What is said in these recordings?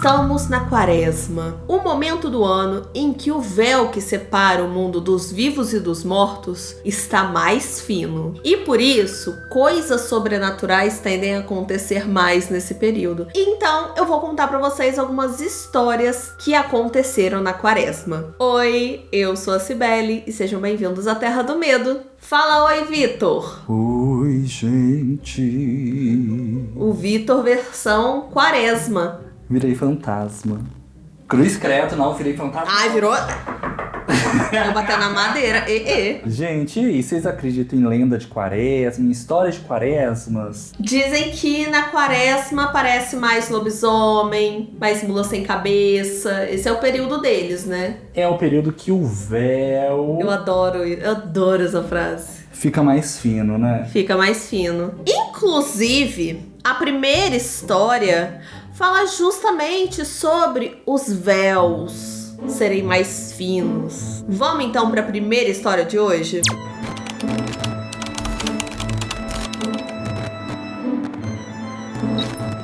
Estamos na Quaresma, o momento do ano em que o véu que separa o mundo dos vivos e dos mortos está mais fino. E por isso, coisas sobrenaturais tendem a acontecer mais nesse período. Então, eu vou contar pra vocês algumas histórias que aconteceram na Quaresma. Oi, eu sou a Cibele e sejam bem-vindos à Terra do Medo. Fala oi, Vitor! Oi, gente! O Vitor versão Quaresma. Virei fantasma. Cruz credo, não, virei fantasma. Ai, virou... Vou bater na madeira. Gente, e aí, vocês acreditam em lenda de quaresma, em histórias de quaresmas? Dizem que na Quaresma aparece mais lobisomem, mais mula sem cabeça. Esse é o período deles, né? É o período que o véu... Eu adoro essa frase. Fica mais fino, né? Fica mais fino. Inclusive, a primeira história fala justamente sobre os véus serem mais finos. Vamos então para a primeira história de hoje?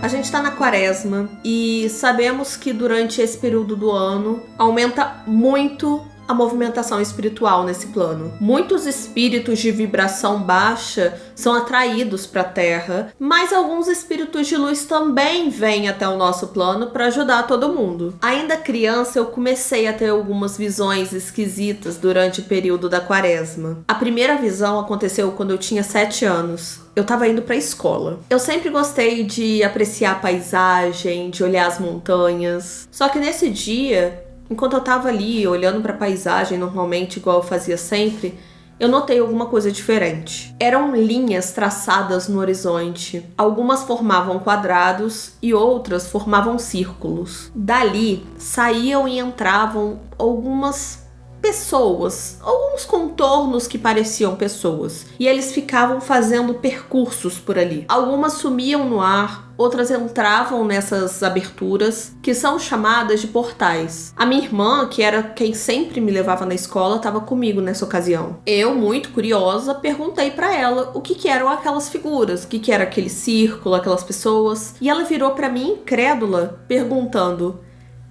A gente tá na Quaresma e sabemos que durante esse período do ano aumenta muito a movimentação espiritual nesse plano. Muitos espíritos de vibração baixa são atraídos para a Terra, mas alguns espíritos de luz também vêm até o nosso plano para ajudar todo mundo. Ainda criança, eu comecei a ter algumas visões esquisitas durante o período da Quaresma. A primeira visão aconteceu quando eu tinha 7 anos. Eu tava indo pra escola. Eu sempre gostei de apreciar a paisagem, de olhar as montanhas. Só que nesse dia, enquanto eu tava ali olhando pra paisagem normalmente, igual eu fazia sempre, eu notei alguma coisa diferente. Eram linhas traçadas no horizonte. Algumas formavam quadrados e outras formavam círculos. Dali saíam e entravam algumas pessoas, alguns contornos que pareciam pessoas, e eles ficavam fazendo percursos por ali. Algumas sumiam no ar, outras entravam nessas aberturas, que são chamadas de portais. A minha irmã, que era quem sempre me levava na escola, estava comigo nessa ocasião. Eu, muito curiosa, perguntei para ela o que eram aquelas figuras, o que era aquele círculo, aquelas pessoas, e ela virou para mim incrédula, perguntando: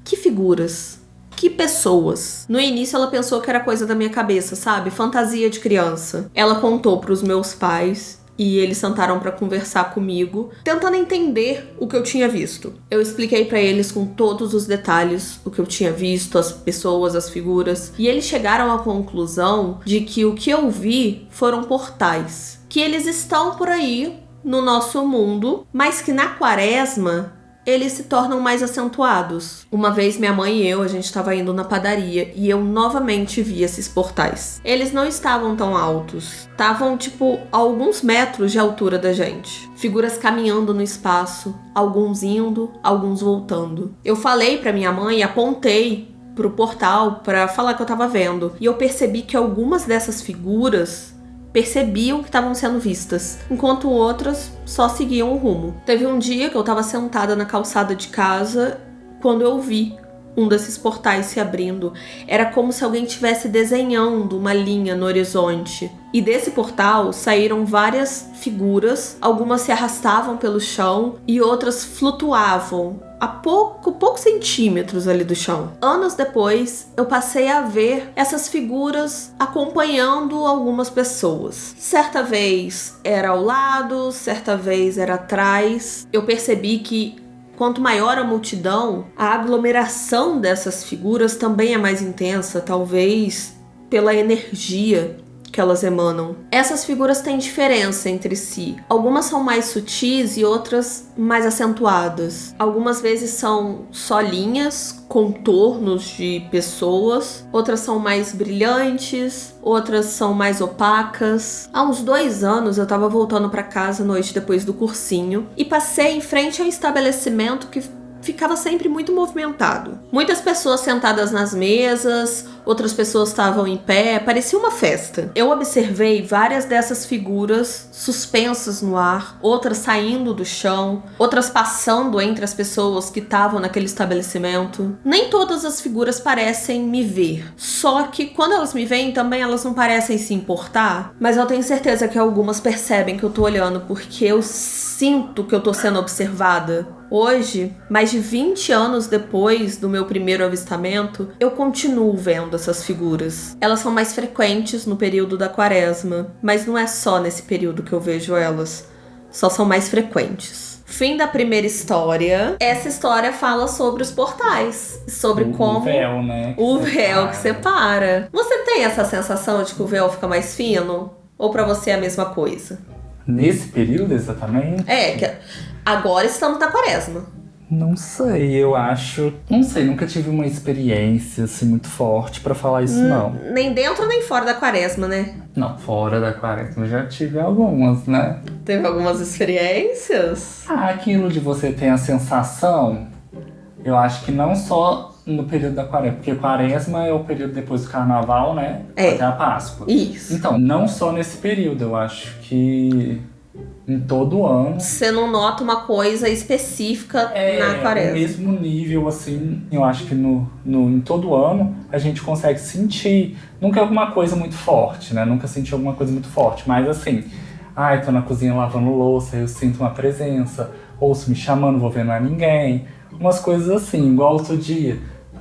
que figuras? Que pessoas? No início ela pensou que era coisa da minha cabeça, sabe? Fantasia de criança. Ela contou pros meus pais e eles sentaram pra conversar comigo, tentando entender o que eu tinha visto. Eu expliquei pra eles com todos os detalhes o que eu tinha visto, as pessoas, as figuras, e eles chegaram à conclusão de que o que eu vi foram portais, que eles estão por aí no nosso mundo, mas que na Quaresma eles se tornam mais acentuados. Uma vez minha mãe e a gente estava indo na padaria e eu novamente vi esses portais. Eles não estavam tão altos, estavam tipo a alguns metros de altura da gente. Figuras caminhando no espaço, alguns indo, alguns voltando. Eu falei pra minha mãe e apontei pro portal pra falar que eu tava vendo. E eu percebi que algumas dessas figuras percebiam que estavam sendo vistas, enquanto outras só seguiam o rumo. Teve um dia que eu estava sentada na calçada de casa quando eu vi um desses portais se abrindo. Era como se alguém estivesse desenhando uma linha no horizonte. E desse portal saíram várias figuras, algumas se arrastavam pelo chão e outras flutuavam a poucos centímetros ali do chão. Anos depois, eu passei a ver essas figuras acompanhando algumas pessoas. Certa vez era ao lado, certa vez era atrás. Eu percebi que quanto maior a multidão, a aglomeração dessas figuras também é mais intensa, talvez pela energia que elas emanam. Essas figuras têm diferença entre si. Algumas são mais sutis e outras mais acentuadas. Algumas vezes são só linhas, contornos de pessoas. Outras são mais brilhantes, outras são mais opacas. Há uns 2 anos eu tava voltando pra casa à noite depois do cursinho e passei em frente a um estabelecimento que ficava sempre muito movimentado. Muitas pessoas sentadas nas mesas, outras pessoas estavam em pé, parecia uma festa. Eu observei várias dessas figuras suspensas no ar, outras saindo do chão, outras passando entre as pessoas que estavam naquele estabelecimento. Nem todas as figuras parecem me ver, só que quando elas me veem também elas não parecem se importar, mas eu tenho certeza que algumas percebem que eu tô olhando, porque eu sinto que eu tô sendo observada. Hoje, mais de 20 anos depois do meu primeiro avistamento, eu continuo vendo essas figuras. Elas são mais frequentes no período da quaresma, mas não é só nesse período que eu vejo elas. Só são mais frequentes. Fim da primeira história. Essa história fala sobre os portais. Sobre como... O véu, né? O véu que separa. Você tem essa sensação de que o véu fica mais fino? Ou pra você é a mesma coisa? Nesse período, exatamente? Que agora estamos na quaresma. Não sei, eu acho... Não sei, nunca tive uma experiência assim muito forte pra falar isso, não. Nem dentro nem fora da quaresma, né? Não, fora da quaresma já tive algumas, né? Teve algumas experiências? Aquilo de você ter a sensação, eu acho que não só no período da quaresma, porque quaresma é o período depois do carnaval, né? Até a Páscoa. Isso. Então, não só nesse período, eu acho que em todo ano. Você não nota uma coisa específica na quaresma. O mesmo nível, assim, eu acho que em todo ano a gente consegue sentir. Nunca é alguma coisa muito forte, né? Nunca senti alguma coisa muito forte, mas assim, tô na cozinha lavando louça, eu sinto uma presença, ouço me chamando, vou ver não é ninguém. Umas coisas assim, igual outro dia.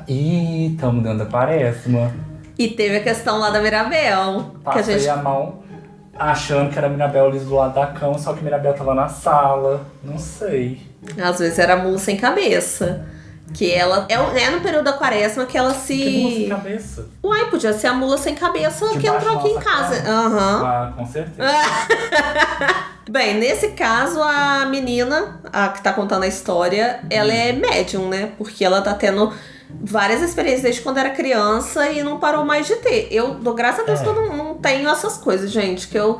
Ih, tamo dentro da quaresma. E teve a questão lá da Mirabel. Passei a mão achando que era a Mirabel ali do lado da cama, só que a Mirabel tava na sala. Não sei. Às vezes era a mula sem cabeça. Que ela... É no período da quaresma que ela se... Que mula sem cabeça? Uai, podia ser a mula sem cabeça que entrou aqui em casa. Ah, com certeza. Bem, nesse caso, a menina, a que tá contando a história, ela é médium, né? Porque ela tá tendo várias experiências desde quando era criança e não parou mais de ter. Eu dou graças a Deus que eu não tenho essas coisas, gente. Que eu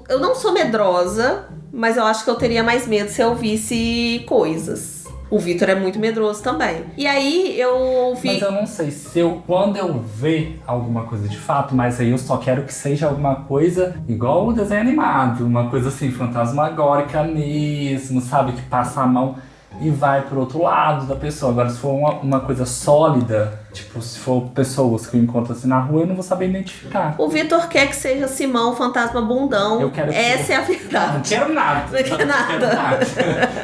não sou medrosa, mas eu acho que eu teria mais medo se eu visse coisas. O Vitor é muito medroso também. E aí eu ouvi... Mas eu não sei se quando eu ver alguma coisa de fato, mas aí eu só quero que seja alguma coisa igual o desenho animado. Uma coisa assim, fantasmagórica mesmo, sabe? Que passa a mão e vai pro outro lado da pessoa. Agora, se for uma coisa sólida, tipo, se for pessoas que eu encontro assim na rua, eu não vou saber identificar. O Vitor quer que seja Simão, fantasma bundão. Eu quero Essa é a verdade. Não quero nada. Não quer nada.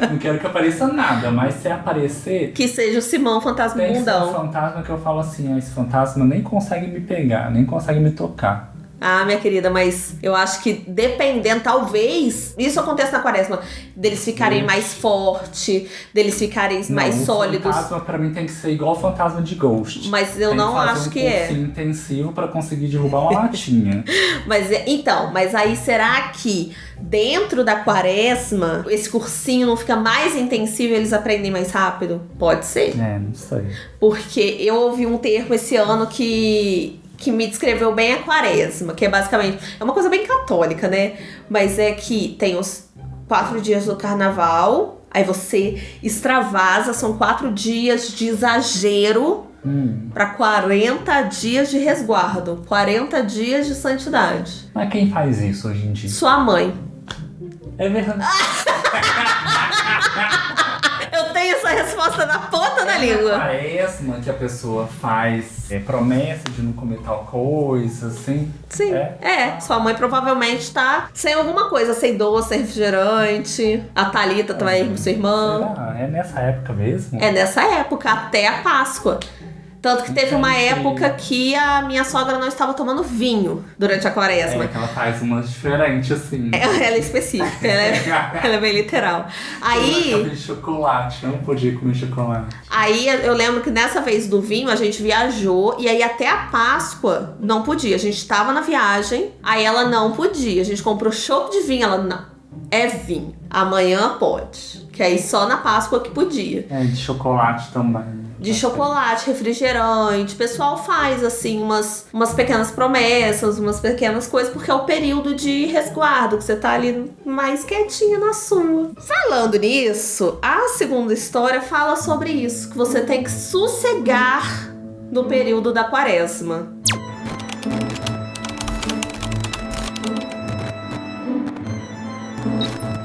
Não quero que apareça nada, mas se aparecer... Que seja o Simão, fantasma tem bundão. Tem um fantasma que eu falo assim, esse fantasma nem consegue me pegar, nem consegue me tocar. Ah, minha querida, mas eu acho que dependendo, talvez, isso acontece na quaresma, deles ficarem mais fortes, deles ficarem mais sólidos. O fantasma pra mim tem que ser igual o fantasma de Ghost. Mas eu não acho que é. Tem que fazer um cursinho intensivo pra conseguir derrubar uma latinha. Mas aí será que dentro da quaresma, esse cursinho não fica mais intensivo e eles aprendem mais rápido? Pode ser. Não sei. Porque eu ouvi um termo esse ano que me descreveu bem a quaresma, que é basicamente... É uma coisa bem católica, né? Mas é que tem os 4 dias do carnaval, aí você extravasa, são 4 dias de exagero para 40 dias de resguardo, 40 dias de santidade. Mas quem faz isso hoje em dia? Sua mãe. É verdade. Eu tenho essa resposta na ponta da língua. Quaresma que a pessoa faz promessa de não comer tal coisa, assim. Sim, sua mãe provavelmente tá sem alguma coisa, sem doce, sem refrigerante. A Thalita também, sua irmã. Será? É nessa época mesmo? É nessa época, até a Páscoa. Tanto que teve uma época que a minha sogra não estava tomando vinho durante a quaresma. Que ela faz umas diferentes, assim. Ela é específica, ela é bem literal. Aí... Eu de chocolate, não podia comer chocolate. Aí eu lembro que nessa vez do vinho a gente viajou e aí até a Páscoa não podia. A gente tava na viagem, aí ela não podia. A gente comprou chopp de vinho, ela não. É vinho. Amanhã pode. Que aí só na Páscoa que podia. De chocolate também. De chocolate, refrigerante. O pessoal faz, assim, umas pequenas promessas, umas pequenas coisas, porque é o período de resguardo, que você tá ali mais quietinha na sua. Falando nisso, a segunda história fala sobre isso, que você tem que sossegar no período da quaresma.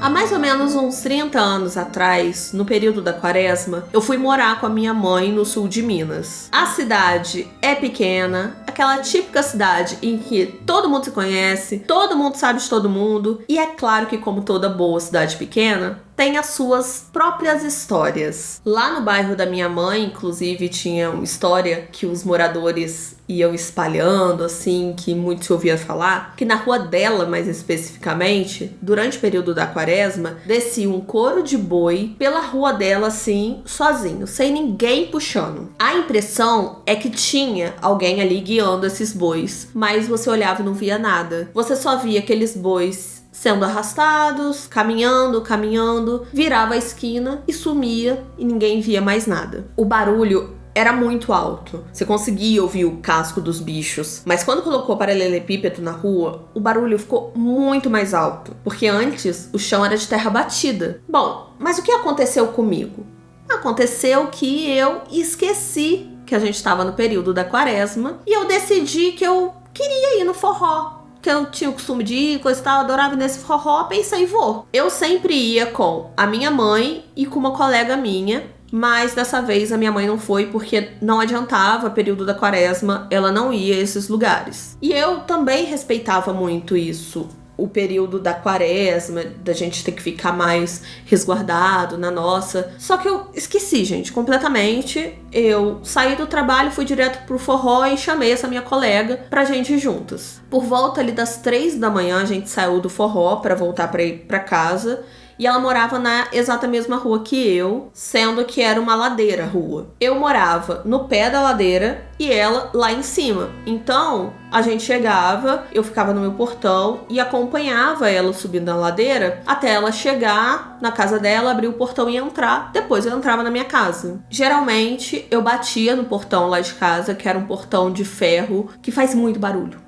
Há mais ou menos uns 30 anos atrás, no período da quaresma, eu fui morar com a minha mãe no sul de Minas. A cidade é pequena, aquela típica cidade em que todo mundo se conhece, todo mundo sabe de todo mundo, e é claro que, como toda boa cidade pequena, tem as suas próprias histórias. Lá no bairro da minha mãe, inclusive, tinha uma história que os moradores iam espalhando, assim, que muito se ouvia falar, que na rua dela, mais especificamente, durante o período da quaresma, descia um coro de boi pela rua dela, assim, sozinho, sem ninguém puxando. A impressão é que tinha alguém ali guiando esses bois, mas você olhava e não via nada. Você só via aqueles bois sendo arrastados, caminhando, virava a esquina e sumia e ninguém via mais nada. O barulho era muito alto, você conseguia ouvir o casco dos bichos, mas quando colocou paralelepípedo na rua, o barulho ficou muito mais alto, porque antes o chão era de terra batida. Bom, mas o que aconteceu comigo? Aconteceu que eu esqueci que a gente estava no período da quaresma e eu decidi que eu queria ir no forró, que eu tinha o costume de ir, coisa e tal, adorava ir nesse forró, pensei, vou. Eu sempre ia com a minha mãe e com uma colega minha, mas dessa vez a minha mãe não foi porque não adiantava, período da quaresma, ela não ia a esses lugares. E eu também respeitava muito isso, o período da quaresma, da gente ter que ficar mais resguardado na nossa. Só que eu esqueci, gente, completamente. Eu saí do trabalho, fui direto pro forró e chamei essa minha colega pra gente ir juntas. Por volta ali das 3 da manhã, a gente saiu do forró pra voltar pra ir pra casa. E ela morava na exata mesma rua que eu, sendo que era uma ladeira a rua. Eu morava no pé da ladeira e ela lá em cima. Então, a gente chegava, eu ficava no meu portão e acompanhava ela subindo na ladeira até ela chegar na casa dela, abrir o portão e entrar. Depois eu entrava na minha casa. Geralmente, eu batia no portão lá de casa, que era um portão de ferro, que faz muito barulho,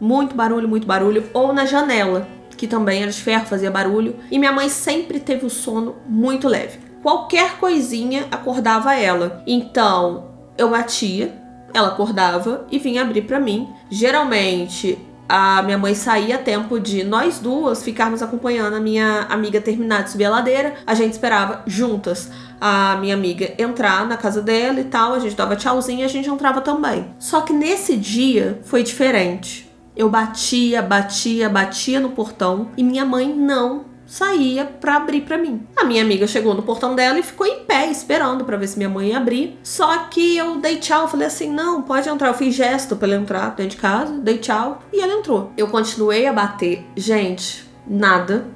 ou na janela, que também era de ferro, fazia barulho, e minha mãe sempre teve o sono muito leve. Qualquer coisinha acordava ela. Então, eu batia, ela acordava e vinha abrir pra mim. Geralmente, a minha mãe saía a tempo de nós duas ficarmos acompanhando a minha amiga terminar de subir a ladeira. A gente esperava juntas a minha amiga entrar na casa dela e tal, a gente dava tchauzinho e a gente entrava também. Só que nesse dia foi diferente. Eu batia no portão e minha mãe não saía pra abrir pra mim. A minha amiga chegou no portão dela e ficou em pé esperando pra ver se minha mãe ia abrir. Só que eu dei tchau, falei assim, não, pode entrar. Eu fiz gesto pra ela entrar dentro de casa, dei tchau e ela entrou. Eu continuei a bater, gente, nada.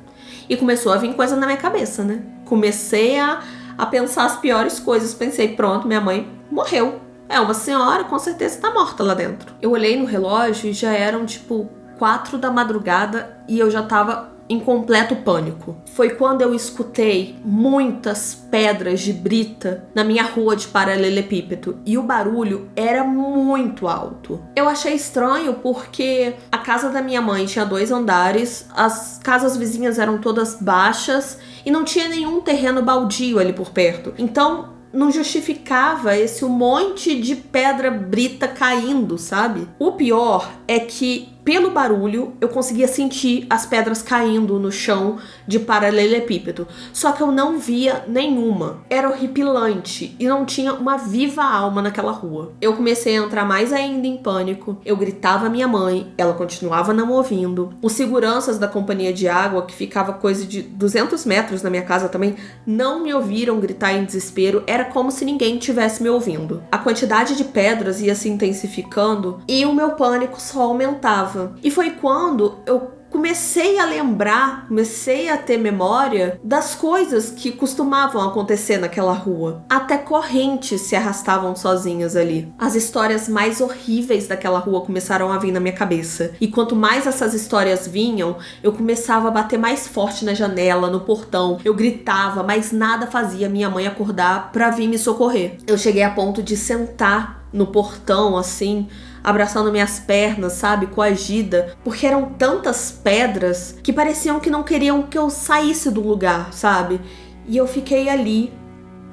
E começou a vir coisa na minha cabeça, né? Comecei a pensar as piores coisas. Pensei, pronto, minha mãe morreu. É, uma senhora com certeza tá morta lá dentro. Eu olhei no relógio e já eram tipo 4 da madrugada e eu já tava em completo pânico. Foi quando eu escutei muitas pedras de brita na minha rua de paralelepípedo e o barulho era muito alto. Eu achei estranho porque a casa da minha mãe tinha 2 andares, as casas vizinhas eram todas baixas e não tinha nenhum terreno baldio ali por perto. Então, não justificava esse monte de pedra brita caindo, sabe? O pior é que, pelo barulho, eu conseguia sentir as pedras caindo no chão de paralelepípedo. Só que eu não via nenhuma. Era horripilante e não tinha uma viva alma naquela rua. Eu comecei a entrar mais ainda em pânico. Eu gritava a minha mãe, ela continuava não ouvindo. Os seguranças da companhia de água, que ficava coisa de 200 metros da minha casa também, não me ouviram gritar em desespero. Era como se ninguém tivesse me ouvindo. A quantidade de pedras ia se intensificando e o meu pânico só aumentava. E foi quando eu comecei a lembrar, comecei a ter memória das coisas que costumavam acontecer naquela rua. Até correntes se arrastavam sozinhas ali. As histórias mais horríveis daquela rua começaram a vir na minha cabeça. E quanto mais essas histórias vinham, eu começava a bater mais forte na janela, no portão. Eu gritava, mas nada fazia minha mãe acordar pra vir me socorrer. Eu cheguei a ponto de sentar no portão, assim, abraçando minhas pernas, sabe, coagida, porque eram tantas pedras que pareciam que não queriam que eu saísse do lugar, sabe? E eu fiquei ali,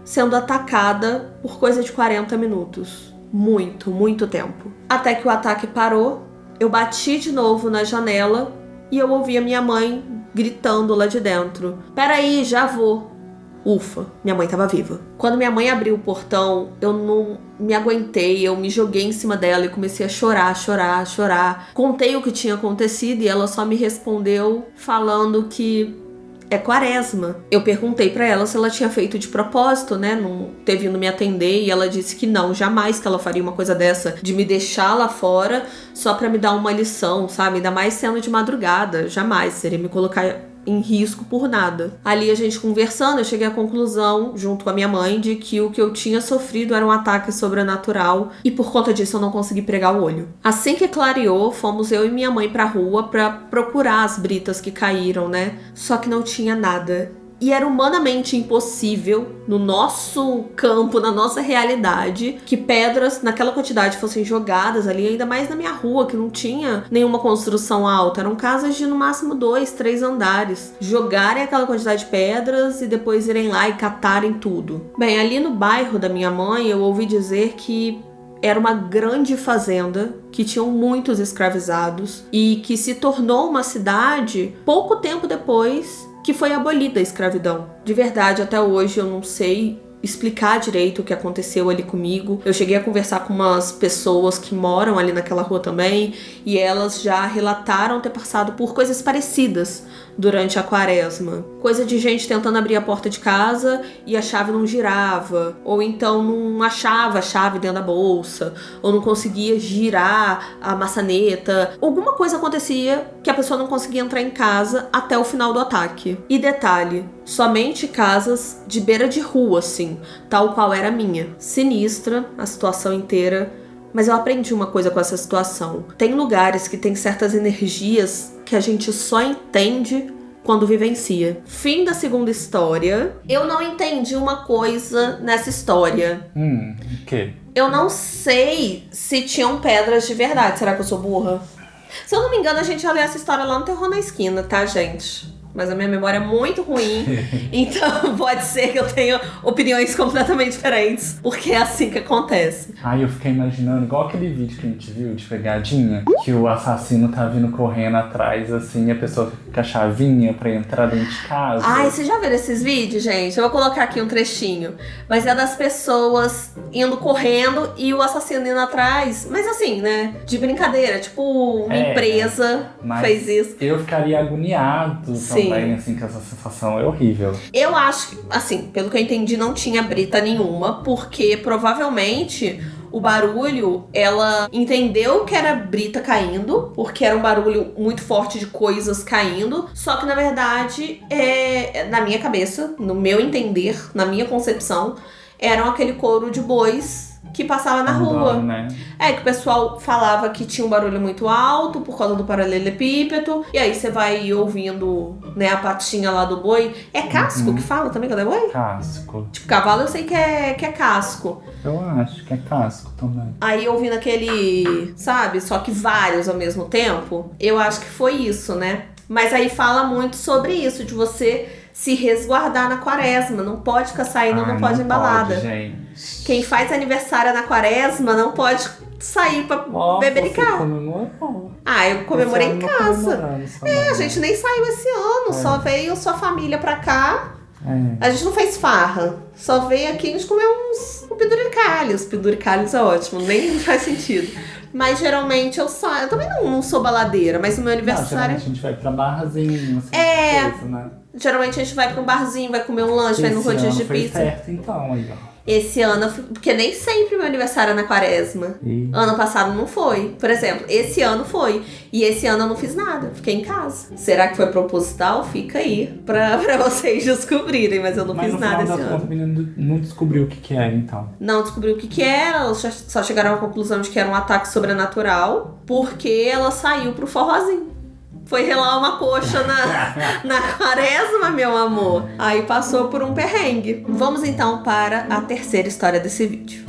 sendo atacada por coisa de 40 minutos. Muito tempo. Até que o ataque parou, eu bati de novo na janela e eu ouvi a minha mãe gritando lá de dentro: "Peraí, já vou." Ufa, minha mãe tava viva. Quando minha mãe abriu o portão, eu não me aguentei, eu me joguei em cima dela e comecei a chorar. Contei o que tinha acontecido e ela só me respondeu falando que é quaresma. Eu perguntei pra ela se ela tinha feito de propósito, né, não ter vindo me atender, e ela disse que não, jamais que ela faria uma coisa dessa, de me deixar lá fora só pra me dar uma lição, sabe, ainda mais sendo de madrugada, jamais, seria me colocar em risco por nada. Ali a gente conversando, eu cheguei à conclusão, junto com a minha mãe, de que o que eu tinha sofrido era um ataque sobrenatural e por conta disso eu não consegui pregar o olho. Assim que clareou, fomos eu e minha mãe pra rua pra procurar as britas que caíram, né? Só que não tinha nada. E era humanamente impossível, no nosso campo, na nossa realidade, que pedras naquela quantidade fossem jogadas ali, ainda mais na minha rua, que não tinha nenhuma construção alta. Eram casas de no máximo 2, 3 andares. Jogarem aquela quantidade de pedras e depois irem lá e catarem tudo. Bem, ali no bairro da minha mãe, eu ouvi dizer que era uma grande fazenda, que tinham muitos escravizados e que se tornou uma cidade pouco tempo depois que foi abolida a escravidão. De verdade, até hoje eu não sei explicar direito o que aconteceu ali comigo. Eu cheguei a conversar com umas pessoas que moram ali naquela rua também, e elas já relataram ter passado por coisas parecidas durante a quaresma. Coisa de gente tentando abrir a porta de casa e a chave não girava, ou então não achava a chave dentro da bolsa, ou não conseguia girar a maçaneta. Alguma coisa acontecia que a pessoa não conseguia entrar em casa até o final do ataque. E detalhe, somente casas de beira de rua, assim, tal qual era a minha. Sinistra a situação inteira, mas eu aprendi uma coisa com essa situação. Tem lugares que tem certas energias que a gente só entende quando vivencia. Fim da segunda história. Eu não entendi uma coisa nessa história. O quê? Eu não sei se tinham pedras de verdade. Será que eu sou burra? Se eu não me engano, a gente já leu essa história lá no Terror na Esquina, tá, gente? Mas a minha memória é muito ruim, então pode ser que eu tenha opiniões completamente diferentes, porque é assim que acontece. Ai, eu fiquei imaginando, igual aquele vídeo que a gente viu de pegadinha, que o assassino tá vindo correndo atrás, assim, e a pessoa fica com a chavinha pra entrar dentro de casa. Ai, vocês já viram esses vídeos, gente? Eu vou colocar aqui um trechinho. Mas é das pessoas indo correndo e o assassino indo atrás. Mas assim, né? De brincadeira, tipo, uma empresa fez isso. Eu ficaria agoniado. Sim. Também, assim, que essa sensação é horrível. Eu acho que, assim, pelo que eu entendi, não tinha brita nenhuma, porque provavelmente o barulho, ela entendeu que era brita caindo, porque era um barulho muito forte de coisas caindo, só que na verdade, na minha cabeça, no meu entender, na minha concepção, eram aquele couro de bois que passava na rua. Né? Que o pessoal falava que tinha um barulho muito alto por causa do paralelepípedo. E aí você vai ouvindo, né, a patinha lá do boi. É casco que fala também quando é boi? Casco. Tipo, cavalo eu sei que é casco. Eu acho que é casco também. Aí ouvindo aquele, sabe, só que vários ao mesmo tempo. Eu acho que foi isso, né? Mas aí fala muito sobre isso, de você se resguardar na quaresma. Não pode ficar saindo, não pode ir em balada. Gente. Quem faz aniversário na quaresma não pode sair pra beber em casa. Eu comemorei em casa. A gente nem saiu esse ano, só veio sua família pra cá. A gente não fez farra, só veio aqui e a gente comeu uns penduricalhos. Penduricalhos é ótimo, nem faz sentido. Mas geralmente eu saio. Eu também não sou baladeira, mas no meu aniversário. Geralmente a gente vai pra barzinho, assim, coisa, né? Geralmente a gente vai pra um barzinho, vai comer um lanche, vai no rodízio de pizza. Certo, então, aí, ó. Esse ano, porque nem sempre meu aniversário é na quaresma. Ano passado não foi. Por exemplo, esse ano foi. E esse ano eu não fiz nada, fiquei em casa. Será que foi proposital? Fica aí pra vocês descobrirem, mas eu não fiz nada esse ano. Mas a menina não descobriu o que era, então. Não descobriu o que era, elas só chegaram à conclusão de que era um ataque sobrenatural, porque ela saiu pro forrozinho. Foi relar uma coxa na quaresma, meu amor. Aí passou por um perrengue. Vamos então para a terceira história desse vídeo.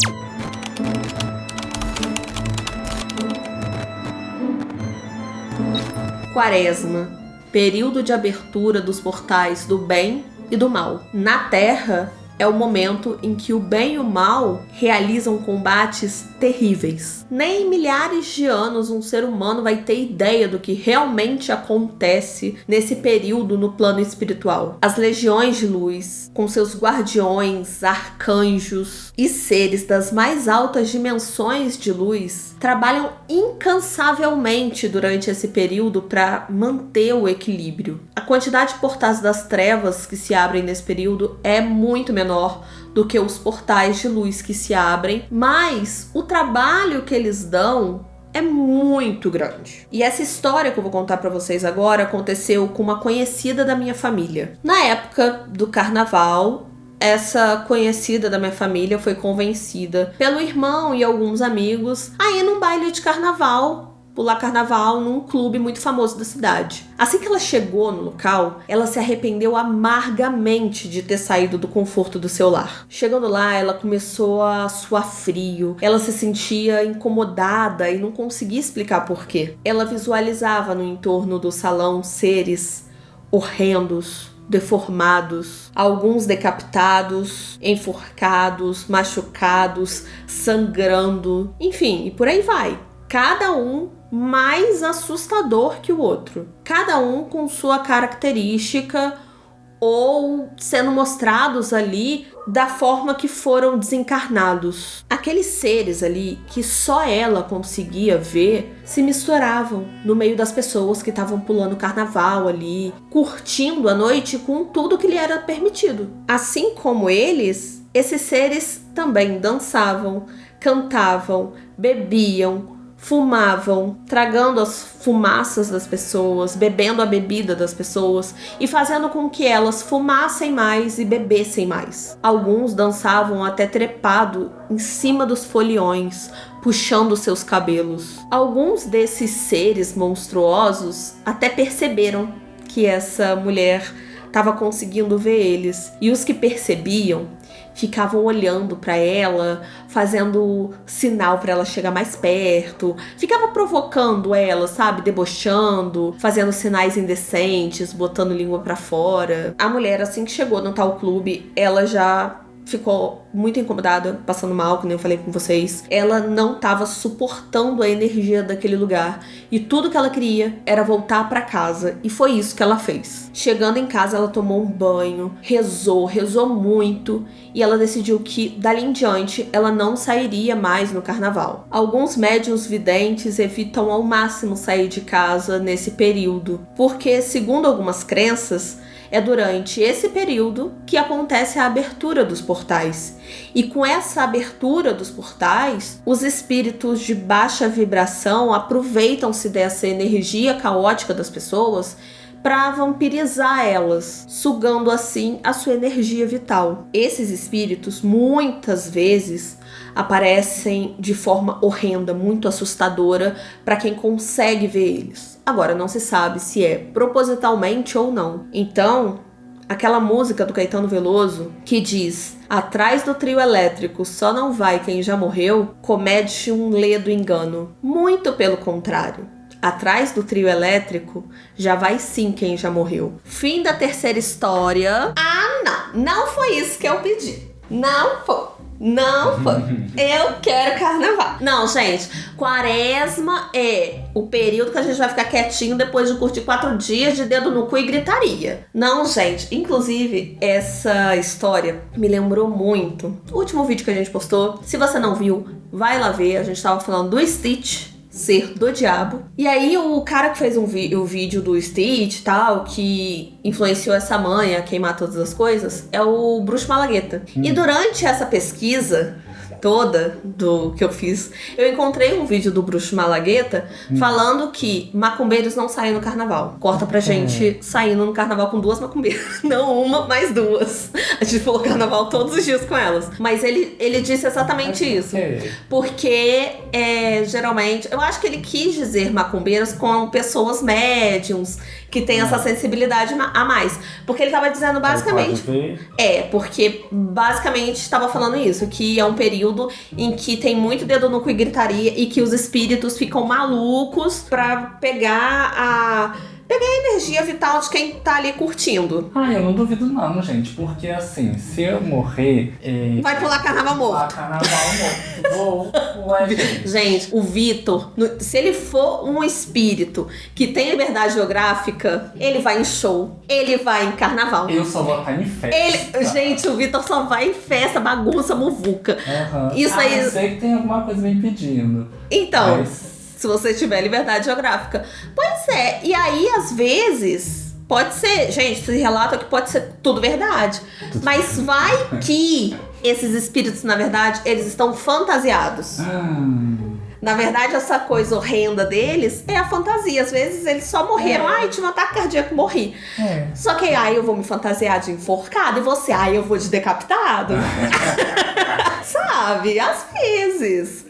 Quaresma, período de abertura dos portais do bem e do mal. Na Terra, é o momento em que o bem e o mal realizam combates terríveis. Nem em milhares de anos um ser humano vai ter ideia do que realmente acontece nesse período no plano espiritual. As legiões de luz, com seus guardiões, arcanjos e seres das mais altas dimensões de luz, trabalham incansavelmente durante esse período para manter o equilíbrio. A quantidade de portais das trevas que se abrem nesse período é muito menor do que os portais de luz que se abrem, mas o trabalho que eles dão é muito grande. E essa história que eu vou contar pra vocês agora aconteceu com uma conhecida da minha família. Na época do carnaval, essa conhecida da minha família foi convencida pelo irmão e alguns amigos a ir num baile de carnaval, pular carnaval num clube muito famoso da cidade. Assim que ela chegou no local, ela se arrependeu amargamente de ter saído do conforto do seu lar. Chegando lá, ela começou a suar frio, ela se sentia incomodada e não conseguia explicar por quê. Ela visualizava no entorno do salão seres horrendos, deformados, alguns decapitados, enforcados, machucados, sangrando, enfim, e por aí vai. Cada um mais assustador que o outro. Cada um com sua característica ou sendo mostrados ali da forma que foram desencarnados. Aqueles seres ali que só ela conseguia ver se misturavam no meio das pessoas que estavam pulando carnaval ali, curtindo a noite com tudo que lhe era permitido. Assim como eles, esses seres também dançavam, cantavam, bebiam, fumavam, tragando as fumaças das pessoas, bebendo a bebida das pessoas e fazendo com que elas fumassem mais e bebessem mais. Alguns dançavam até trepado em cima dos foliões, puxando seus cabelos. Alguns desses seres monstruosos até perceberam que essa mulher estava conseguindo ver eles, e os que percebiam ficavam olhando para ela, fazendo sinal para ela chegar mais perto, ficava provocando ela, sabe, debochando, fazendo sinais indecentes, botando língua para fora. A mulher, assim que chegou no tal clube, ela já ficou muito incomodada, passando mal, que nem eu falei com vocês. Ela não estava suportando a energia daquele lugar e tudo que ela queria era voltar para casa, e foi isso que ela fez. Chegando em casa, ela tomou um banho, rezou muito, e ela decidiu que dali em diante ela não sairia mais no carnaval. Alguns médiuns videntes evitam ao máximo sair de casa nesse período, porque, segundo algumas crenças, é durante esse período que acontece a abertura dos portais. E com essa abertura dos portais, os espíritos de baixa vibração aproveitam-se dessa energia caótica das pessoas para vampirizar elas, sugando assim a sua energia vital. Esses espíritos muitas vezes aparecem de forma horrenda, muito assustadora para quem consegue ver eles. Agora, não se sabe se é propositalmente ou não. Então, aquela música do Caetano Veloso que diz: atrás do trio elétrico só não vai quem já morreu, comete um ledo engano. Muito pelo contrário. Atrás do trio elétrico já vai sim quem já morreu. Fim da terceira história. Ah, não foi isso que eu pedi. Não foi. Eu quero carnaval. Não, gente, quaresma é o período que a gente vai ficar quietinho depois de curtir 4 dias de dedo no cu e gritaria. Não, gente, inclusive essa história me lembrou muito o último vídeo que a gente postou. Se você não viu, vai lá ver. A gente tava falando do Stitch ser do diabo. E aí o cara que fez o vídeo do Stitch e tal, que influenciou essa mãe a queimar todas as coisas, é o Bruxo Malagueta. E durante essa pesquisa toda do que eu fiz, eu encontrei um vídeo do Bruxo Malagueta falando que macumbeiros não saem no carnaval. Corta pra gente saindo no carnaval com 2 macumbeiras. Não uma, mas 2. A gente falou carnaval todos os dias com elas. Mas ele disse exatamente isso. Porque, geralmente, eu acho que ele quis dizer macumbeiros com pessoas médiums, que tem essa sensibilidade a mais. Porque ele tava dizendo basicamente... porque basicamente estava falando isso, que é um período em que tem muito dedo no cu e gritaria, e que os espíritos ficam malucos pra pegar pegar a energia vital de quem tá ali curtindo. Eu não duvido não, gente, porque assim, se eu morrer... Vai pular carnaval morto. Ué, gente. Gente, o Vitor, se ele for um espírito que tem liberdade geográfica, ele vai em show, ele vai em carnaval. Eu só vou estar em festa. Gente, o Vitor só vai em festa, bagunça, muvuca. Isso aí... Eu sei que tem alguma coisa me impedindo. Então, se você tiver liberdade geográfica. Pois é, e aí às vezes... Pode ser, gente, se relata que pode ser tudo verdade. Mas vai que esses espíritos, na verdade, eles estão fantasiados. Na verdade, essa coisa horrenda deles é a fantasia. Às vezes eles só morreram. Tive um ataque cardíaco, morri. Só que eu vou me fantasiar de enforcado e você, eu vou de decapitado. Sabe? Às vezes.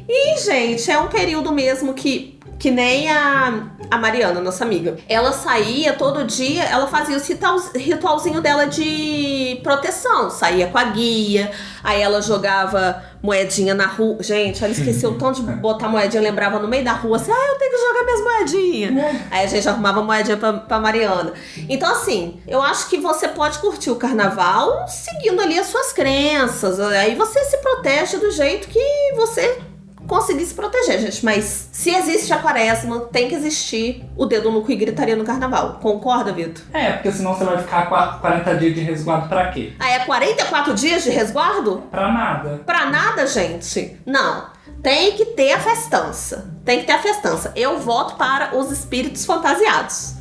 E, gente, é um período mesmo que nem a Mariana, nossa amiga. Ela saía todo dia, ela fazia o ritualzinho dela de proteção. Saía com a guia, aí ela jogava moedinha na rua. Gente, ela esqueceu o tanto de botar moedinha, lembrava no meio da rua, assim, eu tenho que jogar minhas moedinhas. Aí a gente arrumava moedinha pra Mariana. Então, assim, eu acho que você pode curtir o carnaval seguindo ali as suas crenças. Aí você se protege do jeito que você conseguir se proteger, gente. Mas se existe a quaresma, tem que existir o dedo no cu e gritaria no carnaval. Concorda, Vitor? Porque senão você vai ficar 40 dias de resguardo pra quê? É 44 dias de resguardo? Pra nada. Pra nada, gente? Não. Tem que ter a festança. Tem que ter a festança. Eu voto para os espíritos fantasiados.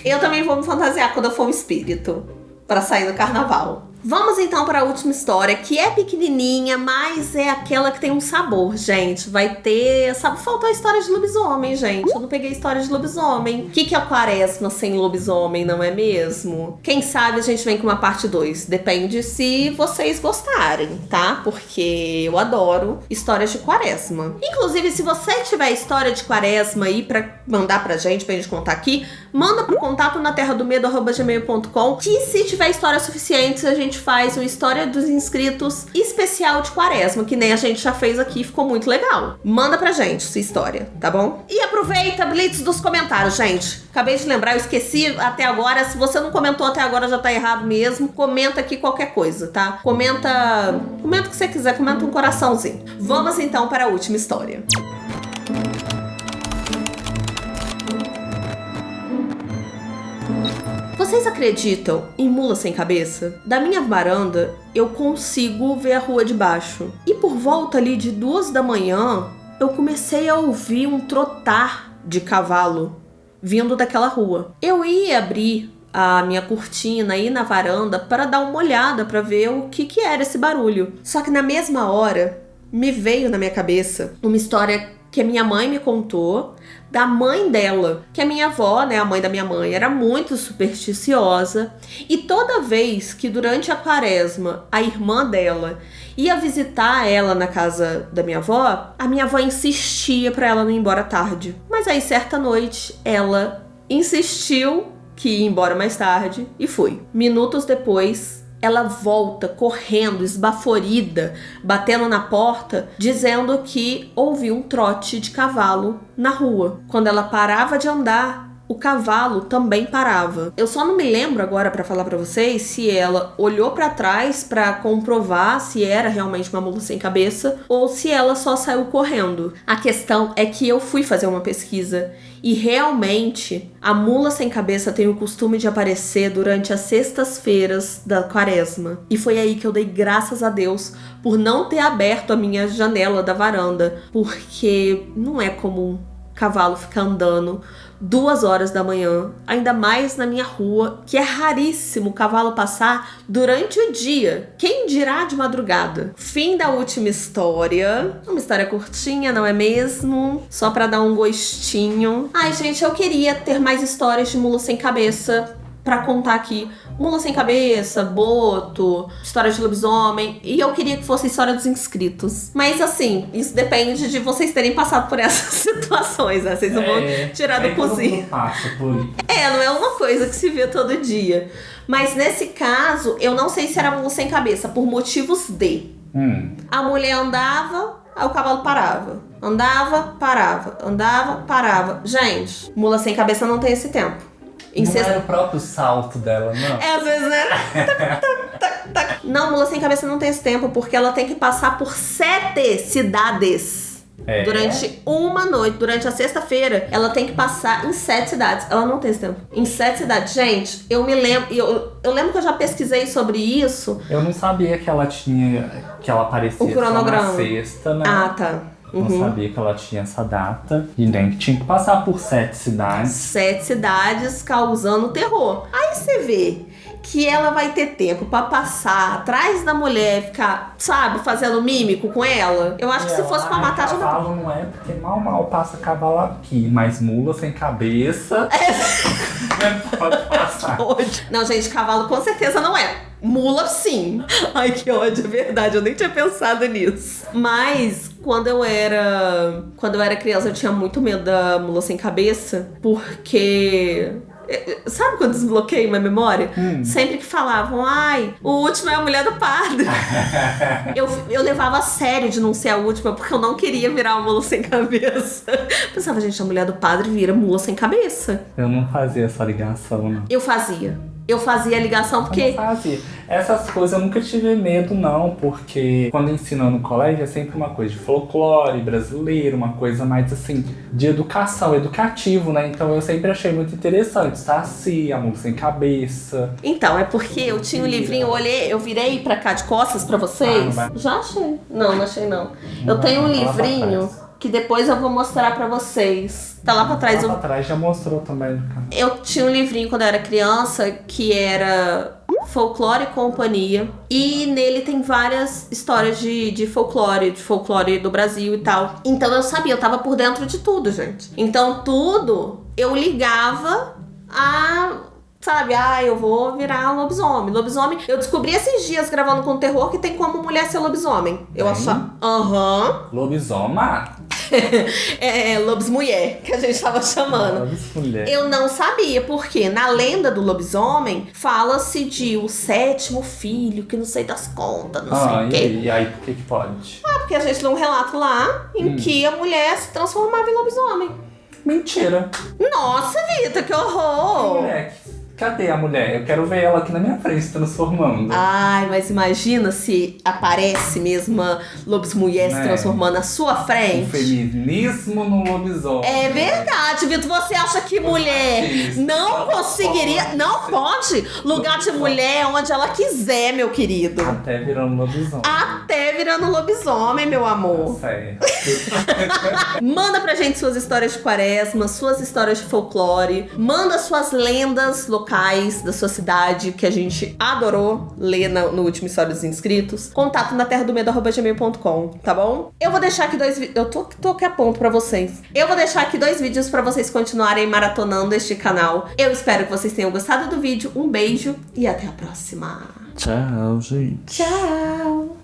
Eu também vou me fantasiar quando eu for um espírito. Pra sair do carnaval. Vamos então para a última história, que é pequenininha, mas é aquela que tem um sabor, gente. Vai ter... Faltou a história de lobisomem, gente. Eu não peguei a história de lobisomem. O que é a quaresma sem lobisomem, não é mesmo? Quem sabe a gente vem com uma parte 2. Depende se vocês gostarem, tá? Porque eu adoro histórias de quaresma. Inclusive, se você tiver história de quaresma aí pra mandar pra gente contar aqui, manda pro contato na terradomedo@gmail.com, que se tiver histórias suficientes, a gente faz uma história dos inscritos especial de quaresma, que nem a gente já fez aqui, ficou muito legal. Manda pra gente sua história, tá bom? E aproveita, blitz dos comentários, gente. Acabei de lembrar, eu esqueci até agora. Se você não comentou até agora, já tá errado mesmo. Comenta aqui qualquer coisa, tá? Comenta o que você quiser, comenta um coraçãozinho. Vamos então para a última história. Vocês acreditam em mula sem cabeça? Da minha varanda, eu consigo ver a rua de baixo. E por volta ali de 2 da manhã, eu comecei a ouvir um trotar de cavalo vindo daquela rua. Eu ia abrir a minha cortina aí na varanda para dar uma olhada, para ver o que era esse barulho. Só que na mesma hora, me veio na minha cabeça uma história que a minha mãe me contou, da mãe dela, que a minha avó, né, a mãe da minha mãe, era muito supersticiosa, e toda vez que durante a quaresma a irmã dela ia visitar ela na casa da minha avó, a minha avó insistia para ela não ir embora tarde. Mas aí certa noite ela insistiu que ia embora mais tarde e foi. Minutos depois, ela volta correndo, esbaforida, batendo na porta, dizendo que ouviu um trote de cavalo na rua. Quando ela parava de andar, o cavalo também parava. Eu só não me lembro agora pra falar pra vocês se ela olhou pra trás pra comprovar se era realmente uma mula sem cabeça ou se ela só saiu correndo. A questão é que eu fui fazer uma pesquisa e realmente a mula sem cabeça tem o costume de aparecer durante as sextas-feiras da quaresma. E foi aí que eu dei graças a Deus por não ter aberto a minha janela da varanda, porque não é comum cavalo ficar andando 2 horas da manhã, ainda mais na minha rua, que é raríssimo o cavalo passar durante o dia, quem dirá de madrugada. Fim da última história, uma história curtinha, não é mesmo? Só pra dar um gostinho. Ai, gente, eu queria ter mais histórias de mula sem cabeça pra contar aqui. Mula sem cabeça, boto, história de lobisomem. E eu queria que fosse história dos inscritos. Mas assim, isso depende de vocês terem passado por essas situações, né? Vocês não vão tirar do cozinho. Não é uma coisa que se vê todo dia. Mas nesse caso, eu não sei se era mula sem cabeça, por motivos de... A mulher andava aí o cavalo parava. Andava, parava. Andava, parava. Gente, mula sem cabeça não tem esse tempo. Não era o próprio salto dela, não? Às vezes era... Não, mula sem cabeça não tem esse tempo, porque ela tem que passar por 7 cidades. Durante uma noite, durante a sexta-feira, ela tem que passar em 7 cidades. Ela não tem esse tempo. Em 7 cidades. Gente, eu me lembro... Eu lembro que eu já pesquisei sobre isso. Eu não sabia que ela aparecia o cronograma. Só na sexta, né? Ah, tá. Não sabia que ela tinha essa data. E nem que tinha que passar por 7 cidades. 7 cidades causando terror. Aí você vê que ela vai ter tempo pra passar atrás da mulher, ficar, sabe, fazendo mímico com ela. Eu acho que se fosse pra matar... Cavalo não é, porque mal passa cavalo aqui. Mas mula sem cabeça... pode passar. Não, gente, cavalo com certeza não é. Mula, sim. Ai, que ódio, é verdade. Eu nem tinha pensado nisso. Mas, quando eu era criança, eu tinha muito medo da mula sem cabeça. Porque... Sabe quando desbloqueia uma memória? Sempre que falavam, ai, o último é a mulher do padre. eu levava a sério de não ser a última, porque eu não queria virar uma mula sem cabeça. Pensava, gente, a mulher do padre vira mula sem cabeça. Eu não fazia essa ligação, não. Eu fazia a ligação porque... Eu não fazia. Essas coisas eu nunca tive medo, não, porque quando ensino no colégio é sempre uma coisa de folclore brasileiro, uma coisa mais assim, de educação, educativo, né? Então eu sempre achei muito interessante. Saci, a mula sem cabeça. Então, é porque eu tinha um livrinho, eu virei pra cá de costas pra vocês. Já achei. Não achei não. Eu tenho um livrinho que depois eu vou mostrar pra vocês. Tá lá pra trás. Lá pra trás já mostrou também. Eu tinha um livrinho quando eu era criança que era Folclore e Companhia. E nele tem várias histórias de folclore do Brasil e tal. Então eu sabia, eu tava por dentro de tudo, gente. Então tudo eu ligava a... Sabe, eu vou virar lobisomem. Lobisomem, eu descobri esses dias gravando com terror que tem como mulher ser lobisomem. Eu achava... Lobisoma? Lobismulher, que a gente tava chamando. Lobismulher. Eu não sabia, porque na lenda do lobisomem fala-se de o 7º filho, que não sei das contas, não sei o quê. E aí, por que pode? Porque a gente lê um relato lá em que a mulher se transformava em lobisomem. Mentira. Nossa, Vitor, que horror! Moleque. Cadê a mulher? Eu quero ver ela aqui na minha frente se transformando. Ai, mas imagina se aparece mesmo uma lobismulher se transformando na sua frente. O feminismo no lobisomem. É verdade, Vitor. Você acha que mulher não conseguiria... Não pode. Lugar de mulher é onde ela quiser, meu querido. Até virando lobisomem. Até virando lobisomem, meu amor. Sério. Manda pra gente suas histórias de quaresma, suas histórias de folclore. Manda suas lendas locais da sua cidade, que a gente adorou ler no último História dos Inscritos. Contato na terradomedo@gmail.com, tá bom? Eu vou deixar aqui 2 vídeos. Eu tô aqui a ponto pra vocês. Eu vou deixar aqui 2 vídeos pra vocês continuarem maratonando este canal. Eu espero que vocês tenham gostado do vídeo. Um beijo e até a próxima. Tchau, gente. Tchau.